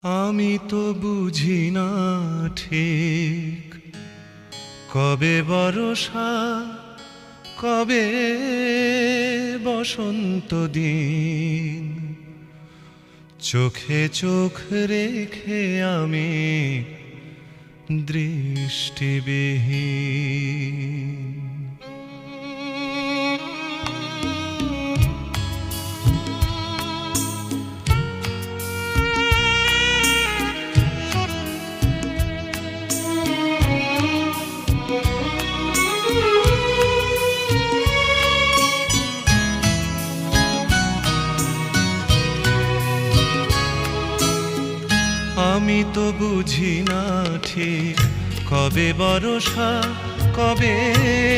আমি তো বুঝি না ঠিক কবে বর্ষা কবে বসন্ত দিন। চোখে চোখ রেখে আমি দৃষ্টিবিহীন। আমি তো বুঝি না ঠিক কবে বর্ষা কবে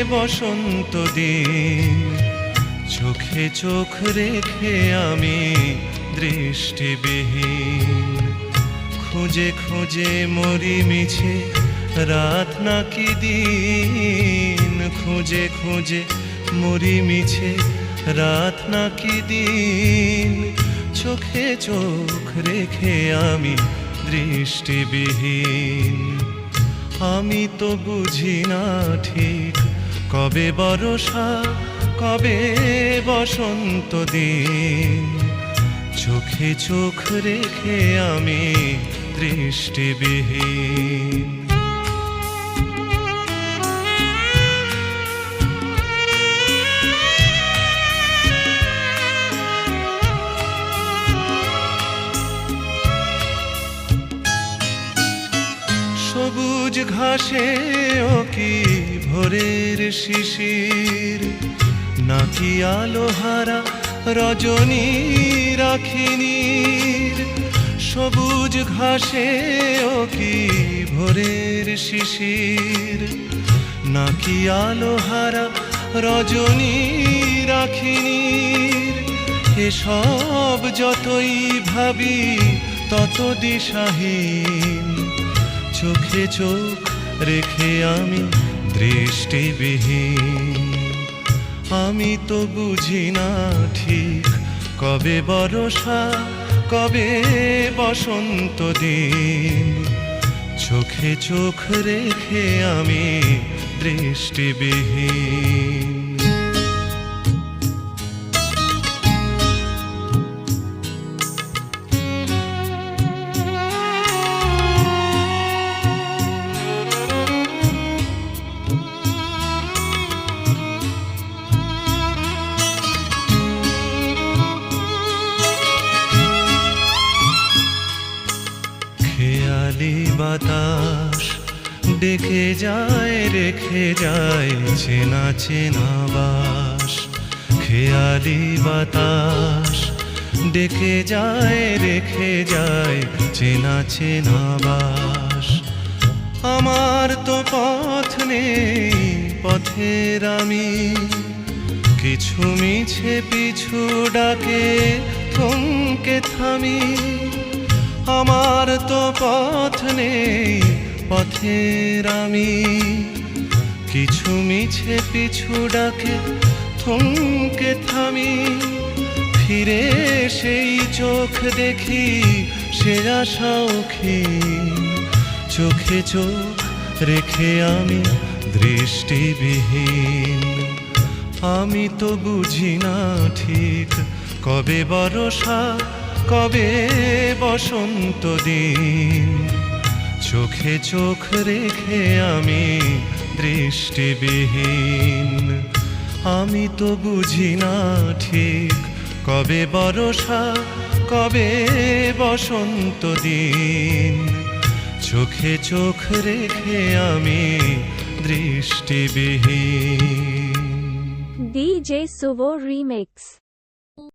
বসন্ত দিন। চোখে চোখ রেখে আমি দৃষ্টিবিহীন। খুঁজে খুঁজে মরি মিছে রাত নাকি দিন। খুঁজে খুঁজে মরি মিছে রাত নাকি দিন। চোখে চোখ রেখে আমি দৃষ্টিবিহীন। আমি তো বুঝি না ঠিক কবে বর্ষা কবে বসন্ত দিন। চোখে চোখ রেখে আমি দৃষ্টিবিহীন। সবুজ ঘাসে ও কি ভোরের শিশির, নাকি আলোহারা রজনী রাখিনীর। সবুজ ঘাসে ও কি ভোরের শিশির, নাকি আলোহারা রজনী রাখিনীর। এসব যতই ভাবি তত দিশাহীন। চোখে চোখ রেখে আমি দৃষ্টিবিহীন। আমি তো বুঝি না ঠিক কবে বর্ষা কবে বসন্ত দিন। চোখে চোখ রেখে আমি দৃষ্টিবিহীন। খেয়ালি বাতাস ডেকে যায় রেখে যায় চেনা চেনা বাস। খেয়ালি বাতাস ডেকে যায় রেখে যায় চেনা চেনা বাস। আমার তো পথ নেই পথের আমি, কিছু মিছে পিছু ডাকে থমকে থামি। আমার তো পথ নেই পথের আমি, কিছু মিছে পিছু ডাকে থমকে থামি। ফিরে সেই চোখ দেখি সে আশাহীন। চোখে চোখ রেখে আমি দৃষ্টিবিহীন। আমি তো বুঝি না ঠিক কবে বর্ষা কবে বসন্ত দিন। চোখে চোখ রেখে আমি দৃষ্টিবিহীন। আমি তো বুঝি না ঠিক কবে বর্ষা কবে বসন্ত দিন। চোখে চোখ রেখে আমি দৃষ্টিবিহীন। DJ Suvo Remix